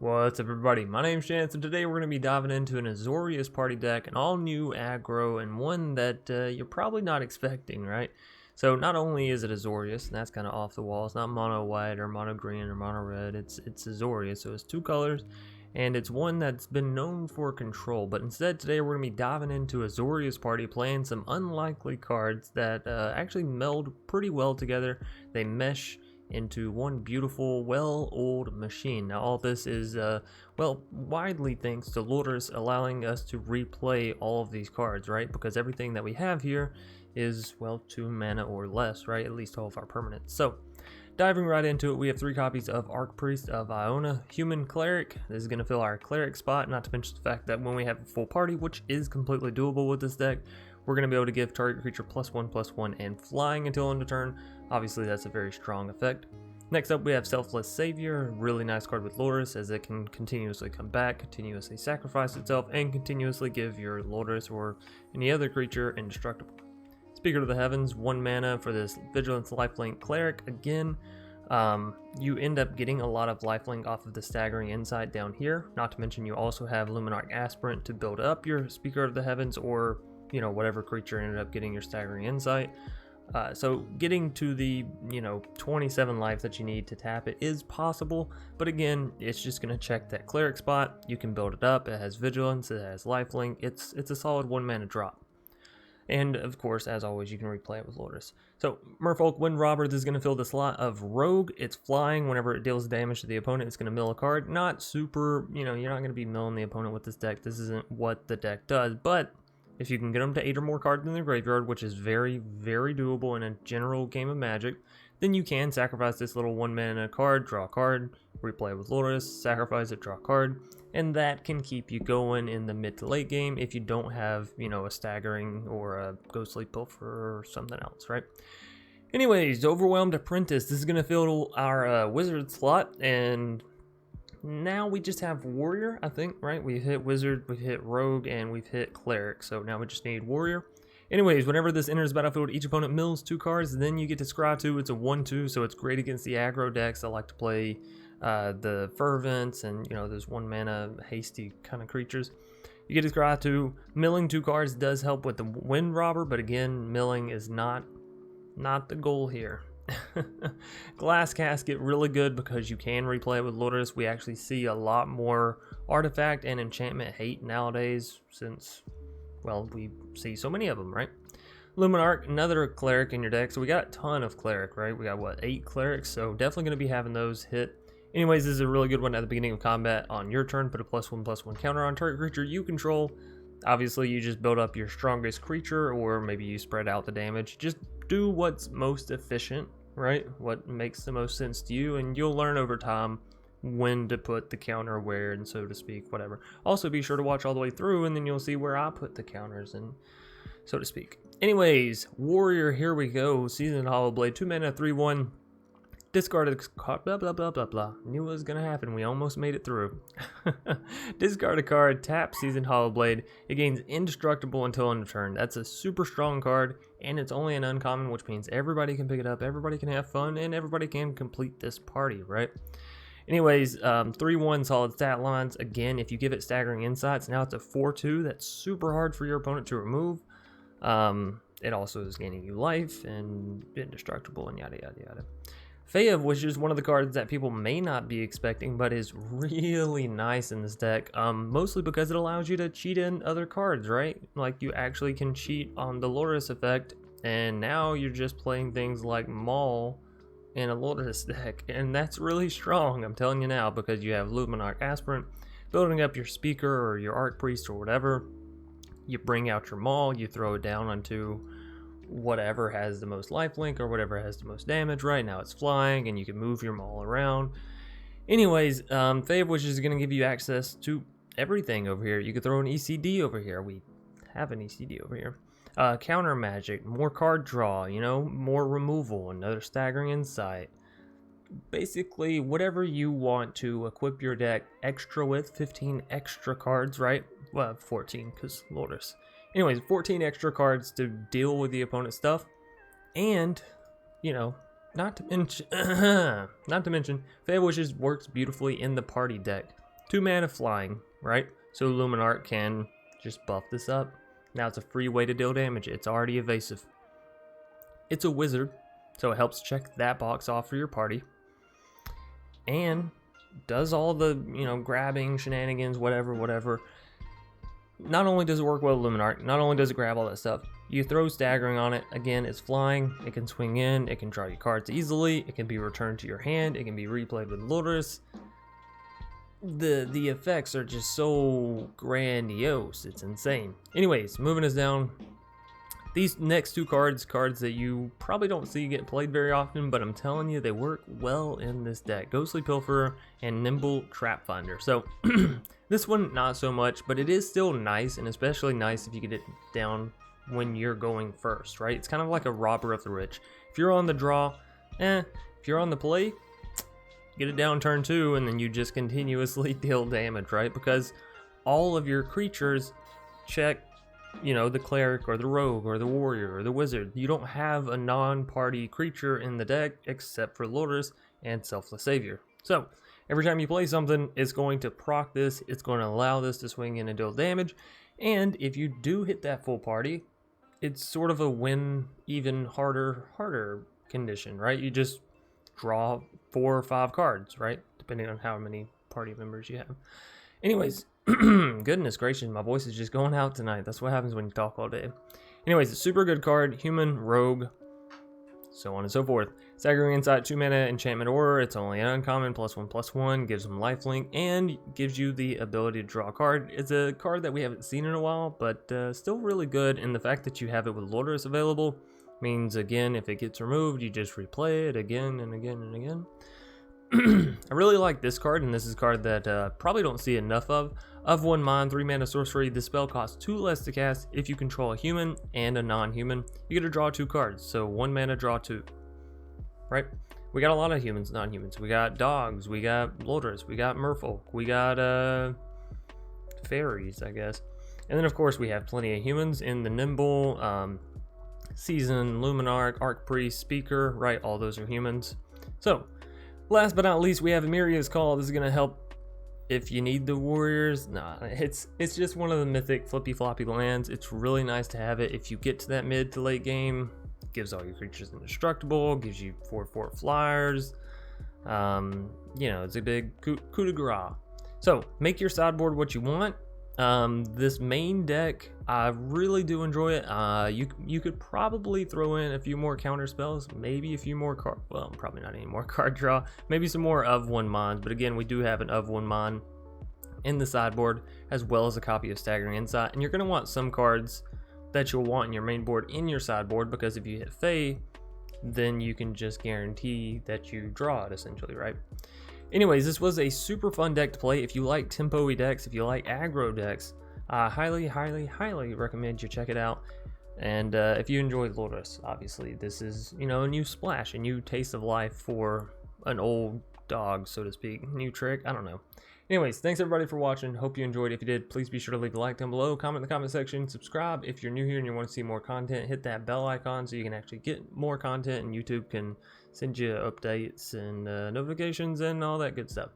What's up, everybody? My name's Chance, and today we're going to be diving into an Azorius party deck, an all-new aggro, and one that you're probably not expecting, right? So not only is it Azorius, and that's kind of off the wall, it's not mono white or mono green or mono red, it's Azorius, so it's two colors, and it's one that's been known for control. But instead, today we're going to be diving into Azorius party, playing some unlikely cards that actually meld pretty well together. They mesh into one beautiful, well-oiled machine. Now all this is, well, widely thanks to Lurrus allowing us to replay all of these cards, right? Because everything that we have here is, well, 2 mana or less, right? At least all of our permanents. So, diving right into it, we have 3 copies of Archpriest of Iona, Human Cleric. This is going to fill our Cleric spot, not to mention the fact that when we have a full party, which is completely doable with this deck, we're going to be able to give target creature +1/+1 and flying until end of turn. Obviously, that's a very strong effect. Next up, we have Selfless Savior, really nice card with Lurrus, as it can continuously come back, continuously sacrifice itself, and continuously give your Lurrus or any other creature indestructible. Speaker of the Heavens, 1 mana for this Vigilance Lifelink Cleric. Again, you end up getting a lot of lifelink off of the Staggering Insight down here. Not to mention, you also have Luminarch Aspirant to build up your Speaker of the Heavens, or you know, whatever creature ended up getting your Staggering Insight. So getting to the, 27 life that you need to tap it is possible, but again, it's just going to check that Cleric spot. You can build it up. It has Vigilance, it has lifelink. It's a solid 1 mana drop. And of course, as always, you can replay it with Lurrus. So Merfolk Windrobber, this is going to fill the slot of Rogue. It's flying. Whenever it deals damage to the opponent, it's going to mill a card. Not super, you're not going to be milling the opponent with this deck. This isn't what the deck does, but if you can get them to 8 or more cards in the graveyard, which is very, very doable in a general game of Magic, then you can sacrifice this little 1 mana card, draw a card, replay with Lurrus, sacrifice it, draw a card, and that can keep you going in the mid to late game if you don't have, a Staggering or a Ghostly Pilferer or something else, right? Anyways, Overwhelmed Apprentice, this is going to fill our Wizard slot, and now we just have Warrior, I think, right? We've hit Wizard, we've hit Rogue, and we've hit Cleric, so now we just need Warrior. Anyways, whenever this enters the battlefield, each opponent mills 2 cards, then you get to scry 2. It's a 1/2, so it's great against the aggro decks that like to play the Fervents and, those 1 mana hasty kind of creatures. You get to scry 2. Milling 2 cards does help with the Windrobber, but again, milling is not the goal here. Glass Casket, really good because you can replay it with Lurrus. We actually see a lot more artifact and enchantment hate nowadays since, well, we see so many of them, right? Luminarch, another Cleric in your deck. So we got a ton of Cleric, right? We got, what, 8 Clerics? So definitely going to be having those hit. Anyways, this is a really good one at the beginning of combat. On your turn, put a +1/+1 counter on target creature you control. Obviously, you just build up your strongest creature, or maybe you spread out the damage. Just do what's most efficient, right? What makes the most sense to you, and you'll learn over time when to put the counter where, and so to speak, whatever. Also, be sure to watch all the way through, and then you'll see where I put the counters, and so to speak. Anyways, Warrior, here we go. Seasoned Hallowblade, 2 mana, 3/1. Discard a card, blah, blah, blah, blah, blah. Knew it was going to happen. We almost made it through. Discard a card, tap Seasoned Hallowblade. It gains indestructible until end of turn. That's a super strong card, and it's only an uncommon, which means everybody can pick it up, everybody can have fun, and everybody can complete this party, right? Anyways, 3/1 solid stat lines. Again, if you give it Staggering Insights, now it's a 4/2. That's super hard for your opponent to remove. It also is gaining you life and indestructible and yada, yada, yada. Fae of Wishes, one of the cards that people may not be expecting, but is really nice in this deck, mostly because it allows you to cheat in other cards, right? Like, you actually can cheat on the Lurrus effect, and now you're just playing things like Maul in a Lurrus deck, and that's really strong, I'm telling you now, because you have Luminarch Aspirant, building up your Speaker or your Archpriest or whatever. You bring out your Maul, you throw it down onto whatever has the most lifelink or whatever has the most damage. Right now it's flying, and you can move your Maul around. Anyways, Fae of Wishes is going to give you access to everything over here. You could throw an ECD over here. We have an ECD over here. Counter magic, more card draw, more removal, another Staggering Insight. Basically, whatever you want to equip your deck extra with. 15 extra cards, right? Well, 14, because Lurrus. Anyways, 14 extra cards to deal with the opponent's stuff, and, not to mention, Fae of Wishes works beautifully in the party deck. 2 mana flying, right? So Luminarch can just buff this up. Now it's a free way to deal damage. It's already evasive. It's a wizard, so it helps check that box off for your party. And does all the, grabbing, shenanigans, whatever. Not only does it work well with Luminarch, not only does it grab all that stuff, you throw staggering on it. Again, it's flying, it can swing in, it can draw you cards easily, it can be returned to your hand, it can be replayed with Lurrus. The effects are just so grandiose, it's insane. Anyways, moving us down. These next 2 cards that you probably don't see get played very often, but I'm telling you, they work well in this deck. Ghostly Pilferer and Nimble Trapfinder. So, this one, not so much, but it is still nice, and especially nice if you get it down when you're going first, right? It's kind of like a robber of the rich. If you're on the draw, if you're on the play, get it down turn 2, and then you just continuously deal damage, right? Because all of your creatures check, the cleric or the rogue or the warrior or the wizard. You don't have a non-party creature in the deck except for Lurrus and Selfless Savior. So every time you play something, it's going to proc this, it's going to allow this to swing in and deal damage. And if you do hit that full party, it's sort of a win even harder condition, right? You just draw 4 or 5 cards, right? Depending on how many party members you have. Anyways, goodness gracious, my voice is just going out tonight. That's what happens when you talk all day. Anyways, it's a super good card. Human, rogue, so on and so forth. Staggering Insight, 2 mana enchantment aura. It's only an uncommon, +1/+1, gives them lifelink, and gives you the ability to draw a card. It's a card that we haven't seen in a while, but still really good. And the fact that you have it with Lurrus available means, again, if it gets removed, you just replay it again and again and again. I really like this card, and this is a card that probably don't see enough of. Of 1 mana, 3 mana sorcery. This spell costs 2 less to cast if you control a human and a non-human. You get to draw 2 cards, so 1 mana, draw 2. Right? We got a lot of humans, non-humans. We got dogs, we got Lurrus, we got Merfolk, we got fairies, I guess. And then, of course, we have plenty of humans in the Nimble, Seasoned, Luminarch, Archpriest, Speaker, right? All those are humans. So, last but not least, we have Miria's Call. This is going to help if you need the warriors. Nah, it's just one of the mythic flippy floppy lands. It's really nice to have it if you get to that mid to late game. Gives all your creatures indestructible, gives you 4/4 flyers. It's a big coup de grace. So make your sideboard what you want. This main deck, I really do enjoy it. You could probably throw in a few more counter spells, maybe a few more probably not any more card draw, maybe some more of 1 mons, but again, we do have an of 1 mon in the sideboard, as well as a copy of Staggering Insight, and you're going to want some cards that you'll want in your main board in your sideboard, because if you hit Fae, then you can just guarantee that you draw it, essentially, right? Anyways, this was a super fun deck to play. If you like tempo-y decks, if you like aggro decks, I highly recommend you check it out. And if you enjoyed Lurrus, obviously, this is, a new splash, a new taste of life for an old dog, so to speak. New trick, I don't know. Anyways, thanks everybody for watching. Hope you enjoyed. If you did, please be sure to leave a like down below, comment in the comment section, subscribe if you're new here and you want to see more content. Hit that bell icon so you can actually get more content, and YouTube can send you updates and notifications and all that good stuff.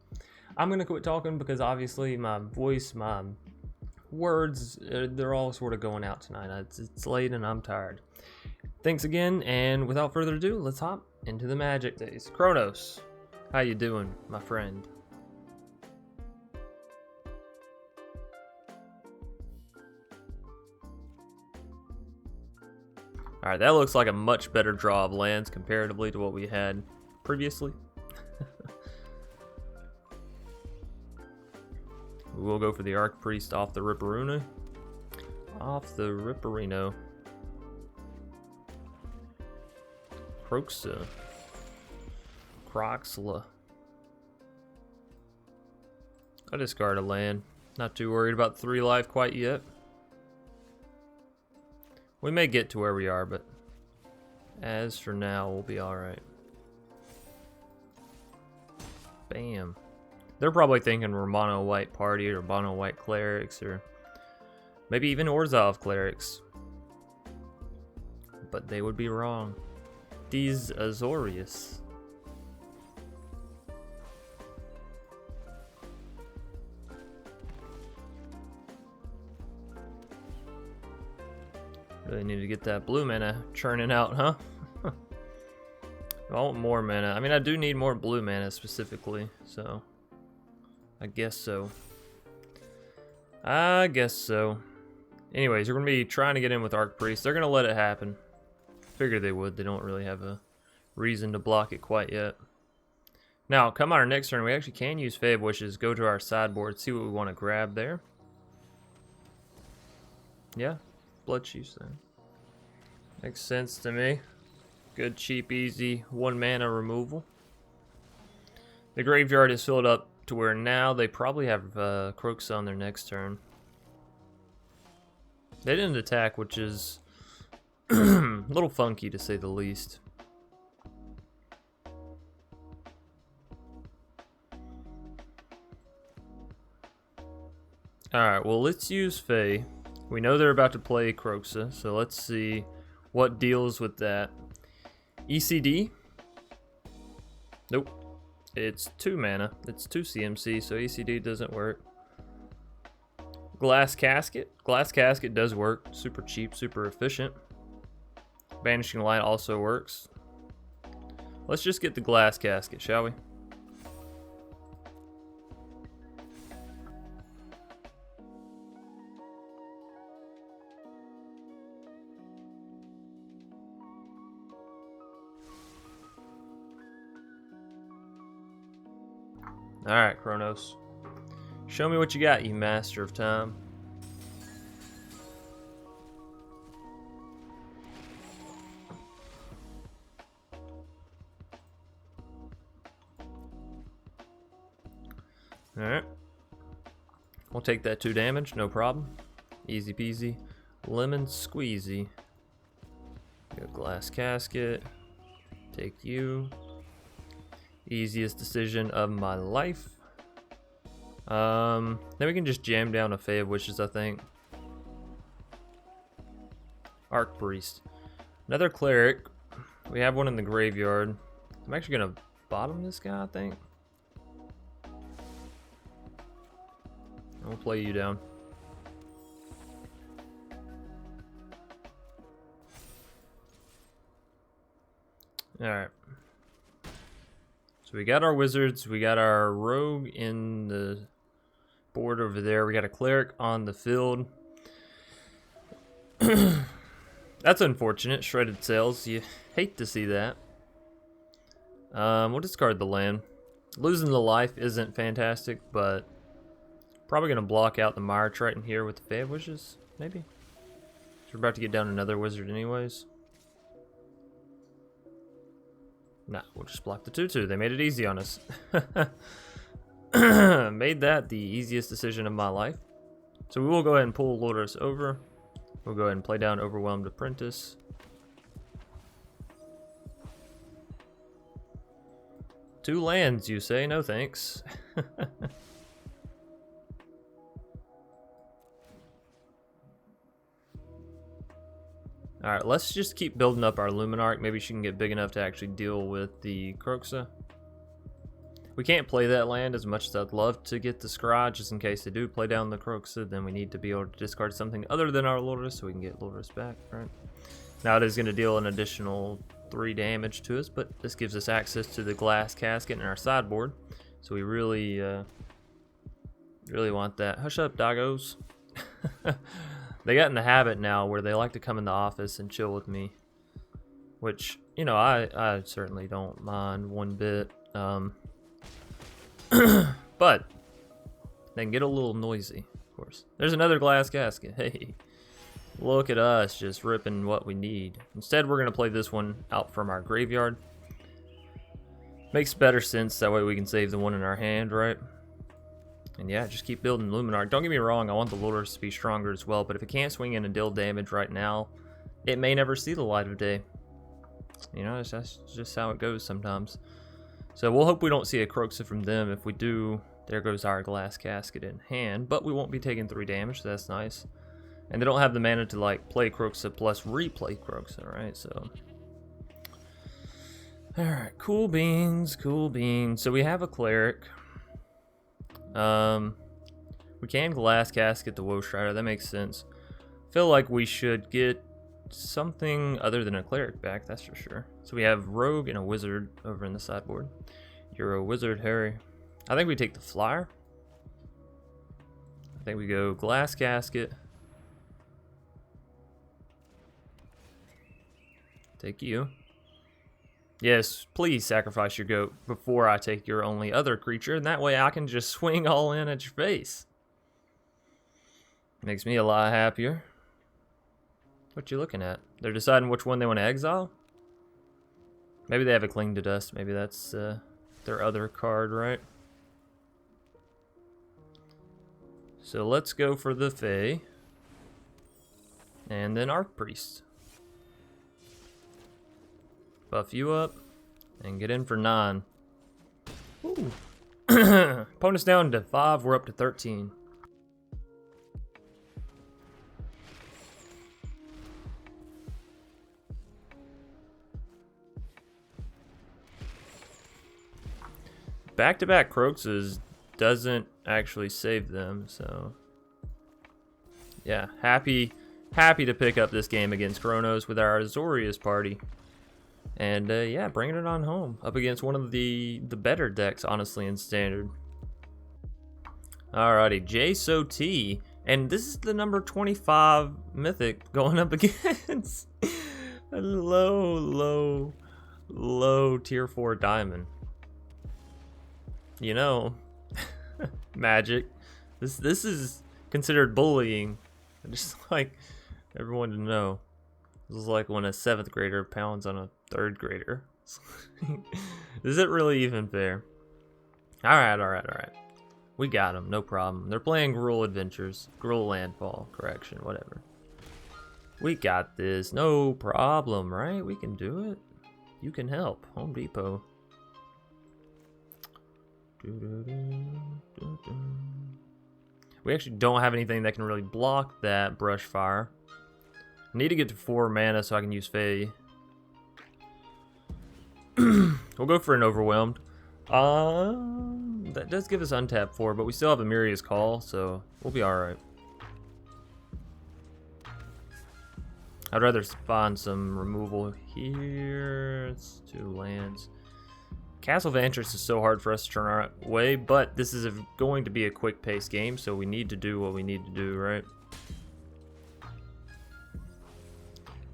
I'm going to quit talking because obviously my voice, my words, they're all sort of going out tonight. It's late and I'm tired. Thanks again, and without further ado, let's hop into the magic days. Kronos, how you doing, my friend? Alright, that looks like a much better draw of lands comparatively to what we had previously. We'll go for the Archpriest off the Ripperino. Off the Ripperino. Croxa. Croxla. I discard a land. Not too worried about 3 life quite yet. We may get to where we are, but as for now, we'll be alright. Bam. They're probably thinking we're mono white party or mono white clerics, or maybe even Orzhov clerics. But they would be wrong. These Azorius. Really need to get that blue mana churning out, huh? I want more mana. I mean, I do need more blue mana specifically, so I guess so. I guess so. Anyways, we're going to be trying to get in with Archpriest. They're going to let it happen. Figured they would. They don't really have a reason to block it quite yet. Now, come on our next turn, we actually can use Fae of Wishes, go to our sideboard, see what we want to grab there. Yeah, Blood Chiefs then. Makes sense to me. Good, cheap, easy, 1 mana removal. The graveyard is filled up to where now they probably have Kroxa on their next turn. They didn't attack, which is a little funky to say the least. Alright, well, let's use Fae. We know they're about to play Kroxa, so let's see what deals with that. ECD? Nope. It's 2 mana. It's 2 CMC, so ECD doesn't work. Glass Casket? Glass Casket does work. Super cheap, super efficient. Banishing Light also works. Let's just get the Glass Casket, shall we? Alright, Kronos. Show me what you got, you master of time. Alright. We'll take that 2 damage, no problem. Easy peasy. Lemon squeezy. Got Glass Casket. Take you. Easiest decision of my life. Then we can just jam down a Fae of Wishes, I think. Archpriest. Another cleric. We have one in the graveyard. I'm actually gonna bottom this guy, I think. I'll play you down. Alright. So we got our wizards, we got our rogue in the board over there, we got a cleric on the field. That's unfortunate, shredded sails, you hate to see that. We'll discard the land. Losing the life isn't fantastic, but probably going to block out the Mire Triton here with the Fae of Wishes, maybe? So we're about to get down another wizard anyways. Nah, we'll just block the 2/2. They made it easy on us. Made that the easiest decision of my life. So we will go ahead and pull Lurrus over. We'll go ahead and play down Overwhelmed Apprentice. Two lands, you say? No thanks. Alright, let's just keep building up our Luminarch. Maybe she can get big enough to actually deal with the Kroxa. We can't play that land as much as I'd love to get the Scry, just in case they do play down the Kroxa. Then we need to be able to discard something other than our Lurrus so we can get Lurrus back, right? Now it is going to deal an additional 3 damage to us, but this gives us access to the Glass Casket in our sideboard. So we really, really want that. Hush up, doggos. They got in the habit now where they like to come in the office and chill with me, which, you know, I certainly don't mind one bit. But they can get a little noisy, of course. There's another Glass Casket. Hey, look at us just ripping what we need. Instead, we're going to play this one out from our graveyard. Makes better sense. That way we can save the one in our hand, right? And yeah, just keep building Luminarch. Don't get me wrong, I want the Lurrus to be stronger as well, but if it can't swing in and deal damage right now, it may never see the light of day. You know, that's just how it goes sometimes. So we'll hope we don't see a Kroxa from them. If we do, there goes our Glass Casket in hand, but we won't be taking 3 damage, so that's nice. And they don't have the mana to, like, play Kroxa plus replay Kroxa, right? So, alright, cool beans, cool beans. So we have a cleric. We can Glass Casket the Woe Strider, that makes sense. Feel like we should get something other than a cleric back, that's for sure. So we have rogue and a wizard over in the sideboard. You're a wizard, Harry. I think we take the flyer. I think we go Glass Casket. Take you. Yes, please sacrifice your goat before I take your only other creature, and that way I can just swing all in at your face. Makes me a lot happier. What you looking at? They're deciding which one they want to exile? Maybe they have a Cling to Dust. Maybe that's their other card, right? So let's go for the Fae. And then Archpriest. Buff you up and get in for 9. Ooh. Opponent's down to 5, we're up to 13. Back-to-back Croxes doesn't actually save them, so yeah, happy to pick up this game against Chronos with our Azorius party. And yeah, bringing it on home up against one of the better decks, honestly, in Standard. Alrighty, JSOT, and this is the number 25 Mythic going up against a low tier 4 Diamond. You know, Magic, this is considered bullying. I just like everyone to know. This is like when a 7th grader pounds on a 3rd grader. Is it really even fair? Alright. We got them, no problem. They're playing Gruul Adventures. Gruul Landfall, correction, whatever. We got this, no problem, right? We can do it. You can help. Home Depot. We actually don't have anything that can really block that Brush Fire. I need to get to 4 mana so I can use Fae. We'll go for an Overwhelmed. That does give us untap 4, but we still have a Miria's Call, so we'll be alright. I'd rather find some removal here. It's 2 lands. Castle Vantress is so hard for us to turn our way, but this is going to be a quick pace game, so we need to do what we need to do, right?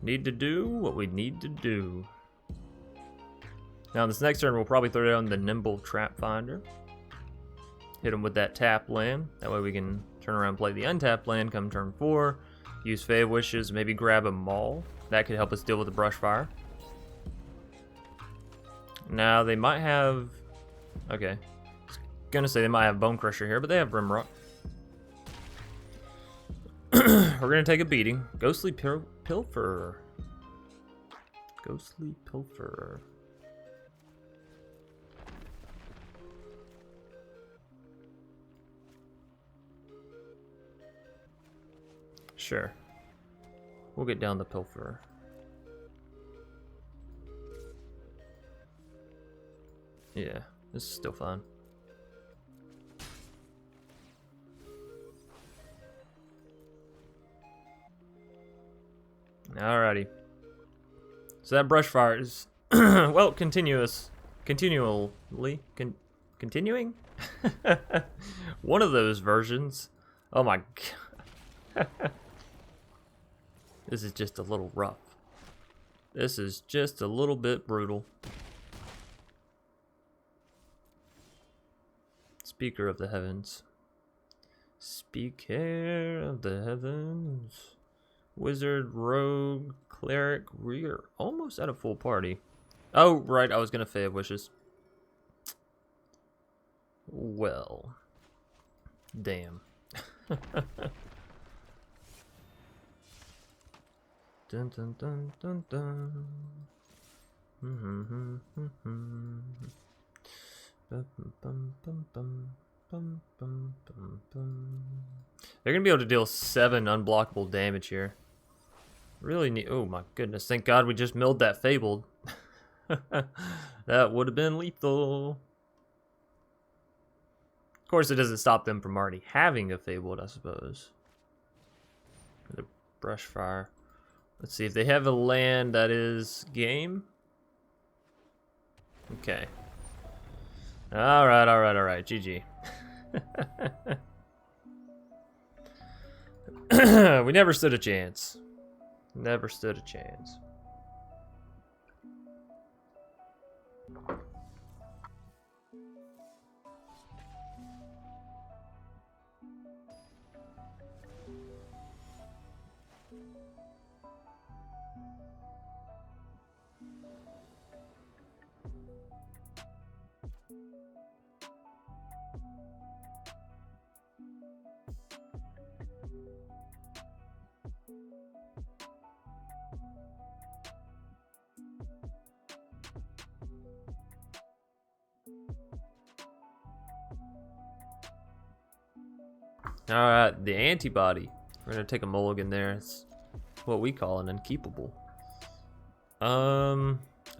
Need to do what we need to do. Now, this next turn, we'll probably throw down the Nimble Trapfinder. Hit him with that tap land. That way we can turn around and play the untapped land come turn 4. Use Fae of Wishes, maybe grab a Maul. That could help us deal with the Brush Fire. Now, they might have... Okay. I was gonna say they might have Bone Crusher here, but they have Rimrock. We're gonna take a beating. Ghostly Pilferer. Ghostly Pilferer. Sure. We'll get down the Pilferer. Yeah, this is still fun. Alrighty. So that Brush Fire is, well, continuing? One of those versions. Oh my god. This is just a little rough. This is just a little bit brutal. Speaker of the heavens. Speaker of the heavens. Wizard, rogue, cleric, rear. Almost at a full party. Oh, right, I was gonna Fae of Wishes. Well. Damn. Dun dun dun dun dun. They're gonna be able to deal 7 unblockable damage here. Really need. Oh my goodness! Thank God we just milled that Fabled. That would have been lethal. Of course, it doesn't stop them from already having a Fabled, I suppose. The Brush Fire. Let's see if they have a land that is game. Okay. Alright, alright, alright. GG. We never stood a chance. Never stood a chance. Alright, the antibody. We're gonna take a mulligan there. It's what we call an unkeepable. I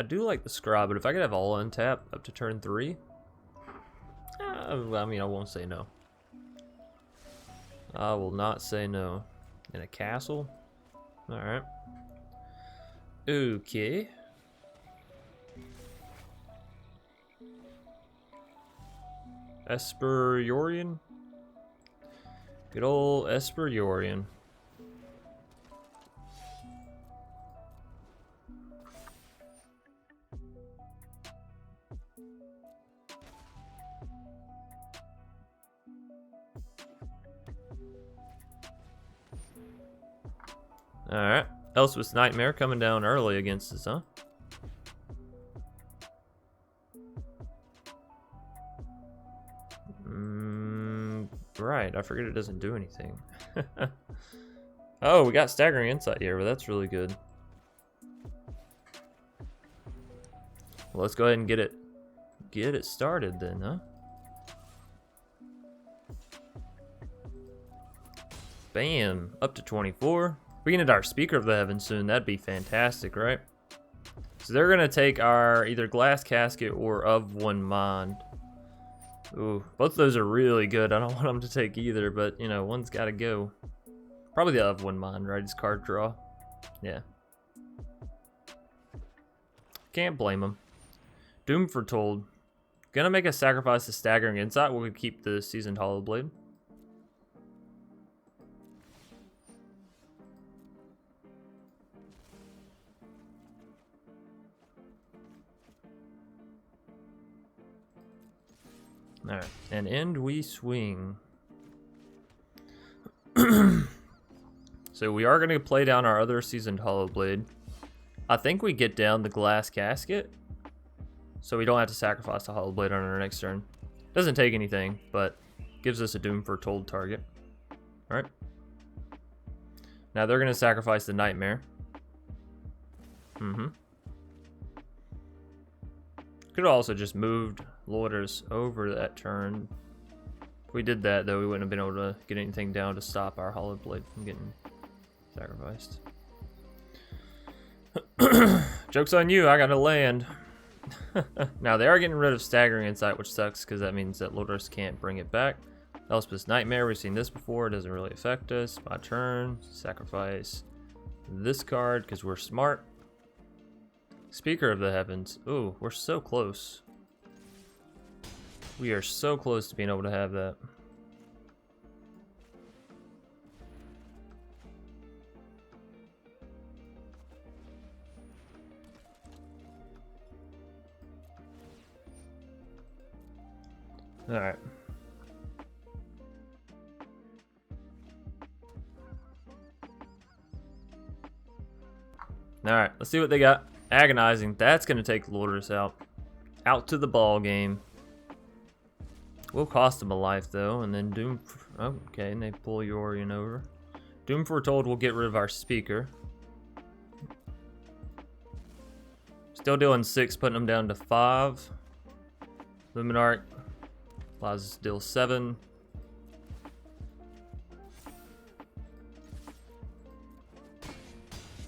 do like the scry, but if I could have all untapped up to turn 3, I mean, I won't say no. I will not say no. In a castle? Alright. Okay. Esperiorian? Good old Esperiorian. Alright. Elspeth's Nightmare coming down early against us, huh? Right, I forget it doesn't do anything. Oh, we got Staggering Insight here, but that's really good. Well, let's go ahead and get it started then, huh? Bam, up to 24. We can hit our Speaker of the Heavens soon. That'd be fantastic, right? So they're gonna take our either Glass Casket or Of One Mind. Ooh, both of those are really good. I don't want them to take either, but you know, one's got to go. Probably the Of One Mind, right? His card draw. Yeah. Can't blame him. Doom Foretold. Gonna make a sacrifice to Staggering Insight. We'll keep the Seasoned Hallowblade. Alright, and end we swing. So we are going to play down our other Seasoned Hallowblade. I think we get down the Glass Casket, so we don't have to sacrifice the Hallowblade on our next turn. Doesn't take anything, but gives us a Doom Foretold target. Alright. Now they're going to sacrifice the Nightmare. Could have also just moved Lurrus over that turn. If we did that, though, we wouldn't have been able to get anything down to stop our Hallowblade from getting sacrificed. Joke's on you, I got a land. Now, they are getting rid of Staggering Insight, which sucks, because that means that Lurrus can't bring it back. Elspeth's Nightmare, we've seen this before, it doesn't really affect us. My turn, sacrifice this card, because we're smart. Speaker of the Heavens. Ooh, we're so close. We are so close to being able to have that. Alright. Alright, let's see what they got. Agonizing. That's going to take Lurrus out. Out to the ball game. Will cost him a life, though. And then Doom... Oh, okay, and they pull Yorion over. Doom Foretold will get rid of our Speaker. Still doing 6, putting them down to 5. Luminarch allows us to deal 7.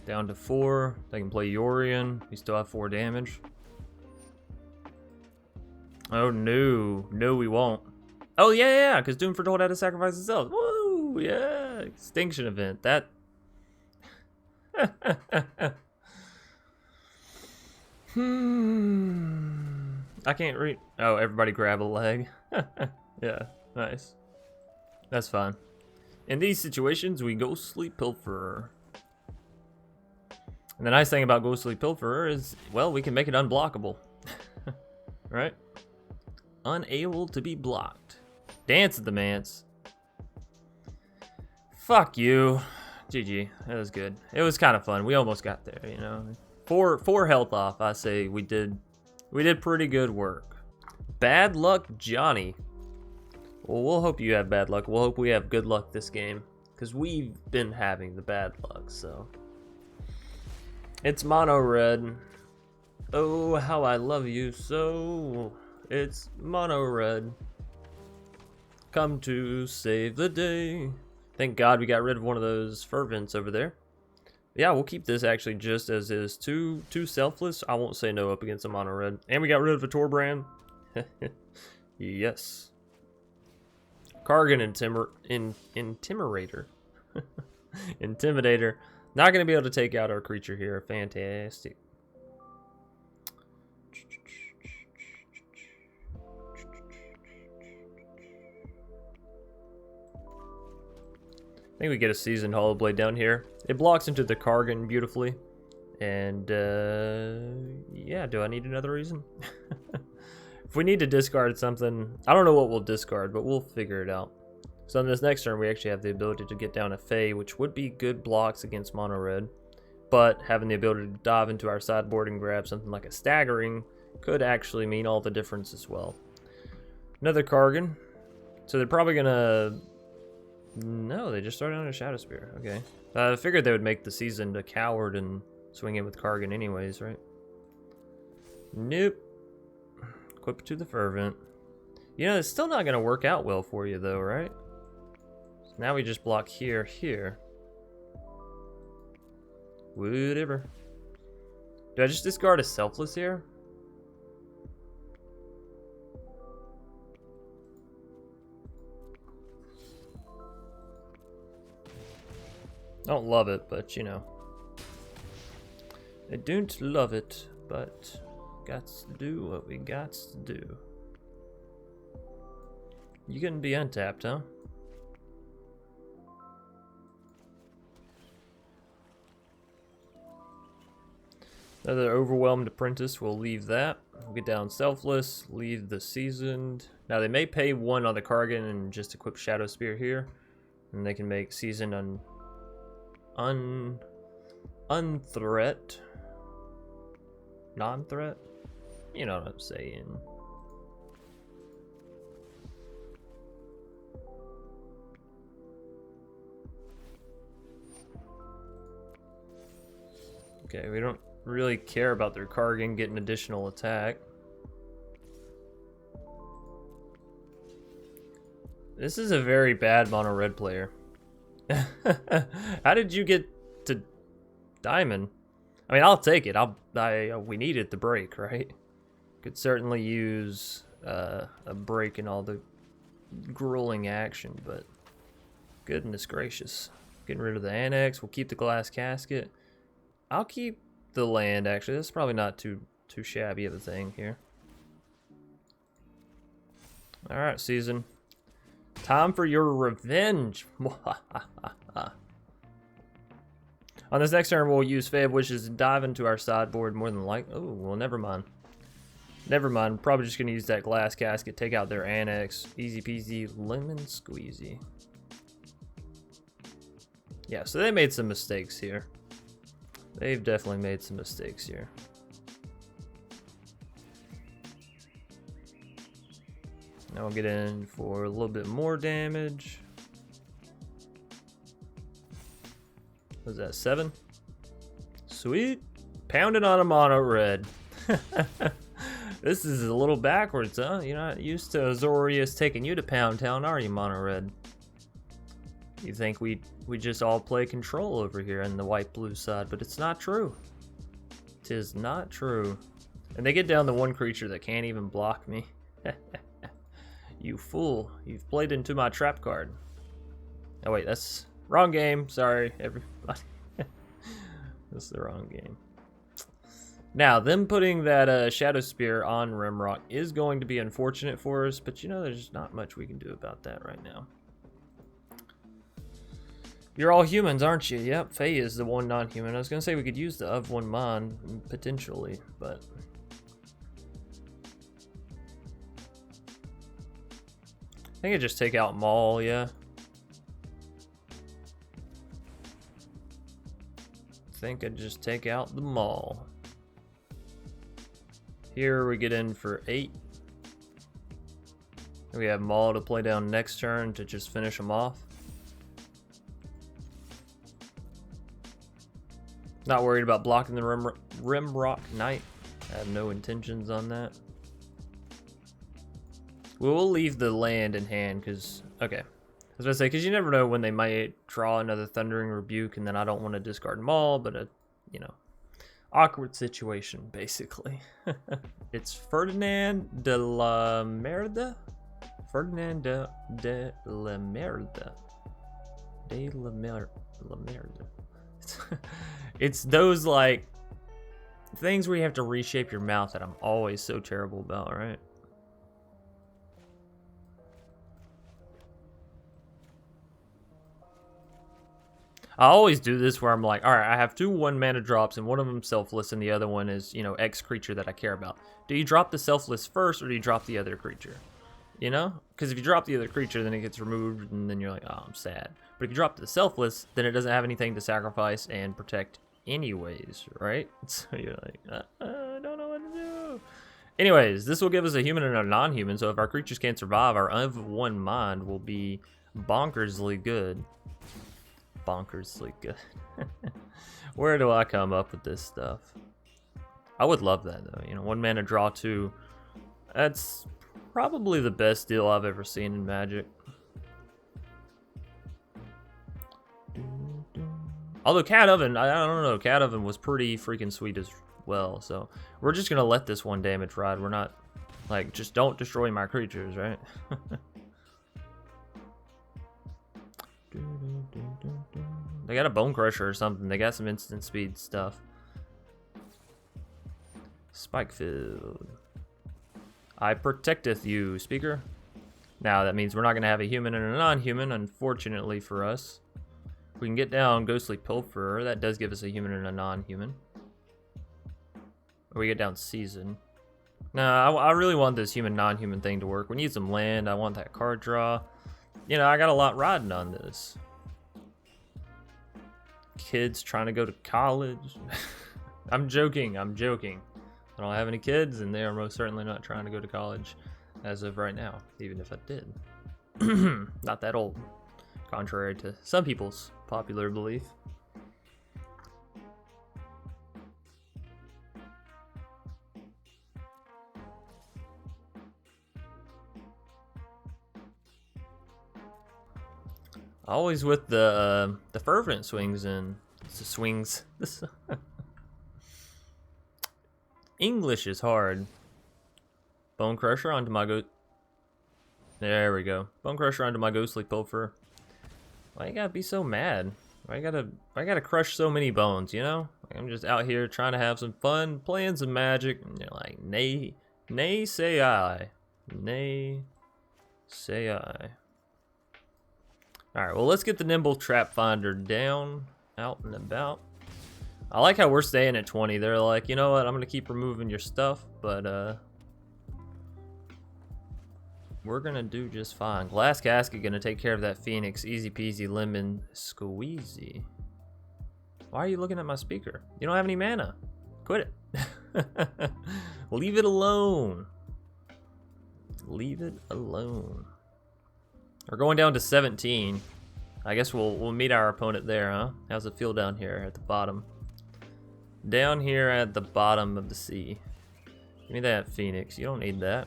Down to 4. They can play Yorion. We still have 4 damage. Oh no. No, we won't. Oh yeah, because Doom Foretold had to sacrifice itself. Woo! Yeah! Extinction event. That I can't read. Oh, everybody grab a leg. Yeah, nice. That's fine. In these situations, we Ghostly Pilferer. And the nice thing about Ghostly Pilferer is, well, we can make it unblockable. Right? Unable to be blocked. Dance at the manse. Fuck you. GG. That was good. It was kind of fun. We almost got there, you know. Four health off. I say we did pretty good work. Bad luck, Johnny. Well, we'll hope you have bad luck. We'll hope we have good luck this game, because we've been having the bad luck. So it's mono red. Oh, how I love you so. It's mono red. Come to save the day. Thank God we got rid of one of those fervents over there. Yeah, we'll keep this actually just as is. Too selfless. I won't say no up against a mono red. And we got rid of a Torbrand. Yes. Kargan Intimidator. Intimidator. Not going to be able to take out our creature here. Fantastic. I think we get a Seasoned Hallowblade down here. It blocks into the Kargan beautifully. And, yeah, do I need another reason? If we need to discard something, I don't know what we'll discard, but we'll figure it out. So on this next turn, we actually have the ability to get down a Fae, which would be good blocks against mono red. But having the ability to dive into our sideboard and grab something like a Staggering could actually mean all the difference as well. Another Kargan. So they're probably gonna... No, they just started on a Shadow Spear. Okay. I figured they would make the Seasoned a coward and swing in with Kargan anyways, right? Nope. Equip to the Fervent. You know, it's still not going to work out well for you, though, right? So now we just block here, here. Whatever. Do I just discard a Selfless here? Don't love it, but, you know. I don't love it, but... Gots to do what we gots to do. You couldn't be untapped, huh? Another Overwhelmed Apprentice, we'll leave that. We'll get down Selfless, leave the Seasoned. Now they may pay one on the Kargan and just equip Shadow Spear here. And they can make Seasoned unthreat. Non-threat? You know what I'm saying. Okay, we don't really care about their Kargan getting additional attack. This is a very bad mono red player. How did you get to Diamond? I mean, I'll take it. We needed the break, right? Could certainly use a break in all the grueling action, but goodness gracious. Getting rid of the Annex. We'll keep the Glass Casket. I'll keep the land, actually. That's probably not too shabby of a thing here. Alright, Season. Time for your revenge. On this next turn, we'll use Fae of Wishes and dive into our sideboard more than likely. Oh, well, never mind. Never mind. Probably just going to use that Glass Casket, take out their Annex. Easy peasy, lemon squeezy. Yeah, so they made some mistakes here. They've definitely made some mistakes here. Now we'll get in for a little bit more damage. Was that 7? Sweet. Pounding on a mono red. This is a little backwards, huh? You're not used to Azorius taking you to Pound Town, are you, mono red? You think we just all play control over here on the white-blue side, but it's not true. It is not true. And they get down to one creature that can't even block me. You fool. You've played into my trap card. Oh wait, that's wrong game. Sorry, everybody. This is the wrong game. Now, them putting that Shadow Spear on Rimrock is going to be unfortunate for us, but you know, there's not much we can do about that right now. You're all humans, aren't you? Yep, Fae is the one non-human. I was gonna say we could use the of one mon, potentially, but... I think I just take out Maul, yeah. I think I just take out the Maul. Here we get in for 8. We have Maul to play down next turn to just finish him off. Not worried about blocking the Rimrock Knight. I have no intentions on that. We'll leave the land in hand because, okay. I was gonna say, because you never know when they might draw another Thundering Rebuke, and then I don't want to discard Maul, but you know, awkward situation, basically. It's Ferdinand de la Merda? Ferdinand de la Merda. De la Merda. It's those, like, things where you have to reshape your mouth that I'm always so terrible about, right? I always do this where I'm like, all right, I have 2 1-mana drops, and one of them selfless, and the other one is, you know, X creature that I care about. Do you drop the selfless first, or do you drop the other creature? You know? Because if you drop the other creature, then it gets removed, and then you're like, oh, I'm sad. But if you drop the selfless, then it doesn't have anything to sacrifice and protect anyways, right? So you're like, I don't know what to do. Anyways, this will give us a human and a non-human, so if our creatures can't survive, our of one mind will be bonkersly good. Bonkersly good. Where do I come up with this stuff? I would love that though. You know, 1 mana draw 2. That's probably the best deal I've ever seen in Magic. Although Cat Oven, I don't know, Cat Oven was pretty freaking sweet as well. So we're just gonna let this 1 damage ride. We're not like, just don't destroy my creatures, right? They got a Bone Crusher or something. They got some instant speed stuff. Spikefield. I protecteth you, speaker. Now that means we're not going to have a human and a non-human, unfortunately for us. If we can get down Ghostly Pilferer, that does give us a human and a non-human. Or we get down Season. Nah, I really want this human non-human thing to work. We need some land. I want that card draw. You know, I got a lot riding on this. Kids trying to go to college. I'm joking, I'm joking. I don't have any kids, and they are most certainly not trying to go to college as of right now, even if I did. Not that old, contrary to some people's popular belief. Always with the fervent swings and swings. English is hard. Bone Crusher onto my There we go. Bone Crusher onto my Ghostly Pilferer. Why you gotta be so mad? Why you gotta crush so many bones, you know? Like, I'm just out here trying to have some fun, playing some Magic, and you're like, nay, nay say I. Nay say I. Alright, well, let's get the Nimble Trapfinder down, out and about. I like how we're staying at 20. They're like, you know what, I'm going to keep removing your stuff, but we're going to do just fine. Glass Casket going to take care of that Phoenix. Easy peasy lemon squeezy. Why are you looking at my speaker? You don't have any mana. Quit it. Leave it alone. Leave it alone. We're going down to 17. I guess we'll meet our opponent there, huh? How's it feel down here at the bottom? Down here at the bottom of the sea. Give me that Phoenix. You don't need that.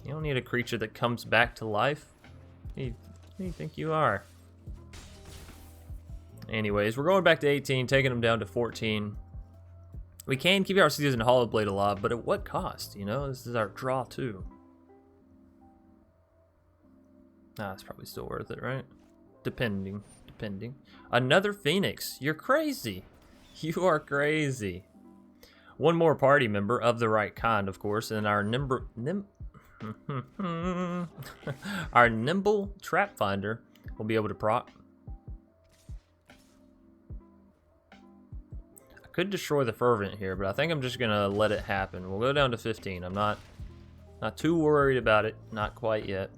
You don't need a creature that comes back to life. Who do you think you are? Anyways, we're going back to 18, taking them down to 14. We can keep our Seasoned Hallowblade alive, but at what cost? You know, this is our draw too. Nah, it's probably still worth it, right? Depending. Another Phoenix. You're crazy. You are crazy. One more party member of the right kind, of course, and our our Nimble Trapfinder will be able to proc. I could destroy the Fervent here, but I think I'm just gonna let it happen. We'll go down to 15. I'm not too worried about it. Not quite yet.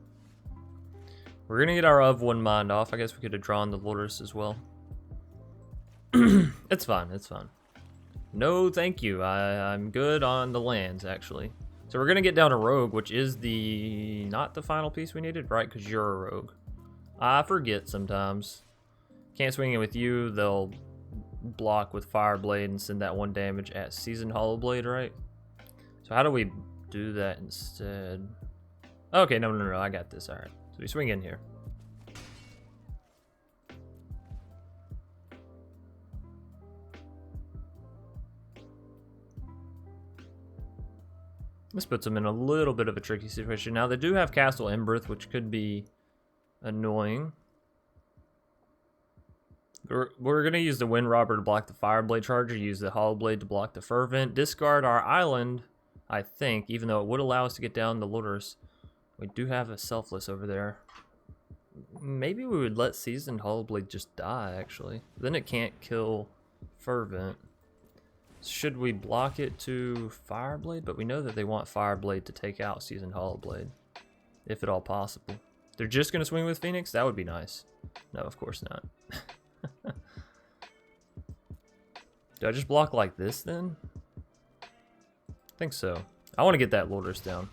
We're gonna get our of one mind off. I guess we could have drawn the Lurrus as well. It's fine. It's fine. No, thank you. I'm good on the lands, actually. So we're gonna get down to Rogue, which is not the final piece we needed, right? Because you're a Rogue. I forget sometimes. Can't swing it with you. They'll block with Fireblade and send that 1 damage at Seasoned Hallowblade, right? So how do we do that instead? Okay, no, I got this. All right. So we swing in here. This puts them in a little bit of a tricky situation. Now, they do have Castle Emberth, which could be annoying. We're going to use the Windrobber to block the Fireblade Charger, use the Hallowblade to block the Fervent, discard our island, I think, even though it would allow us to get down the Lurrus. We do have a Selfless over there. Maybe we would let Seasoned Hallowblade just die, actually. Then it can't kill Fervent. Should we block it to Fireblade? But we know that they want Fireblade to take out Seasoned Hallowblade, if at all possible. They're just going to swing with Phoenix? That would be nice. No, of course not. Do I just block like this then? I think so. I want to get that Lurrus down.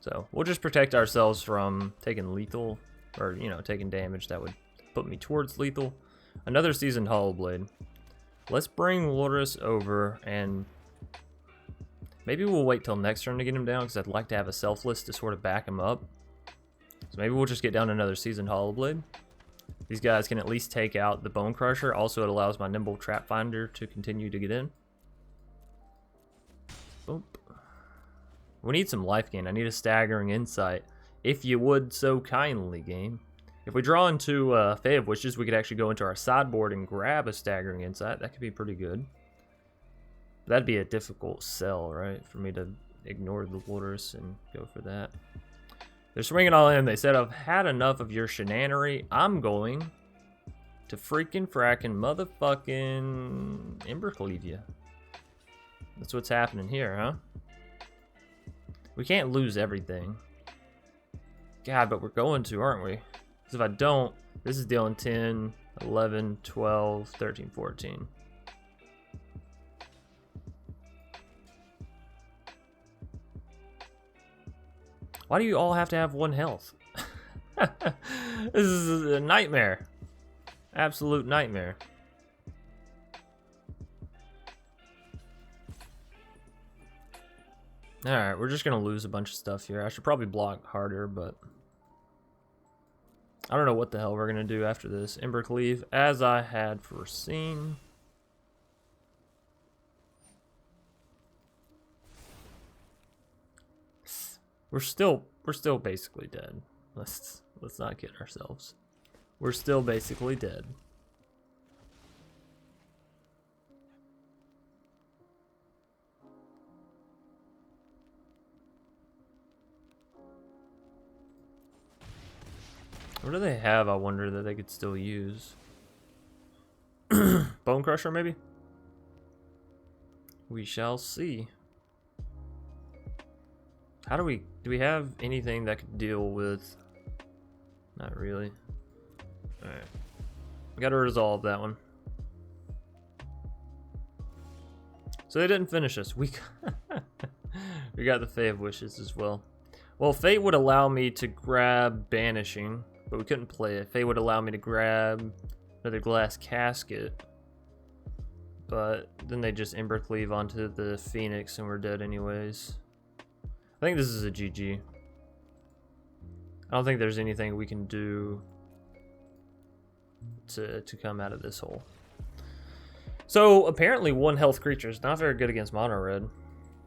So we'll just protect ourselves from taking lethal, or, you know, taking damage that would put me towards lethal. Another Seasoned Hallowblade. Let's bring Lurrus over, and maybe we'll wait till next turn to get him down, because I'd like to have a Selfless to sort of back him up. So maybe we'll just get down another Seasoned Hallowblade. These guys can at least take out the Bone Crusher. Also, it allows my Nimble Trapfinder to continue to get in. Boop. We need some life gain. I need a Staggering Insight. If you would so kindly, game. If we draw into Fae of Wishes, we could actually go into our sideboard and grab a Staggering Insight. That could be pretty good. That'd be a difficult sell, right? For me to ignore the Lurrus and go for that. They're swinging all in. They said, I've had enough of your shenanery. I'm going to freaking fracking motherfucking Embercleave you. That's what's happening here, huh? We can't lose everything. God, but we're going to, aren't we? Because if I don't, this is dealing 10, 11, 12, 13, 14. Why do you all have to have 1 health? This is a nightmare. Absolute nightmare. Alright, we're just going to lose a bunch of stuff here. I should probably block harder, but I don't know what the hell we're going to do after this. Embercleave, as I had foreseen. We're still basically dead. Let's not kid ourselves. We're still basically dead. What do they have, I wonder, that they could still use? Bone Crusher, maybe? We shall see. How do we have anything that could deal with? Not really. Alright. We gotta resolve that one. So they didn't finish us. We got the Fae of Wishes as well. Well, Fate would allow me to grab Banishing, but we couldn't play it. Fate would allow me to grab another Glass Casket, but then they just Embercleave onto the Phoenix and we're dead anyways. I think this is a GG. I don't think there's anything we can do to come out of this hole. So apparently 1 health creature is not very good against mono red.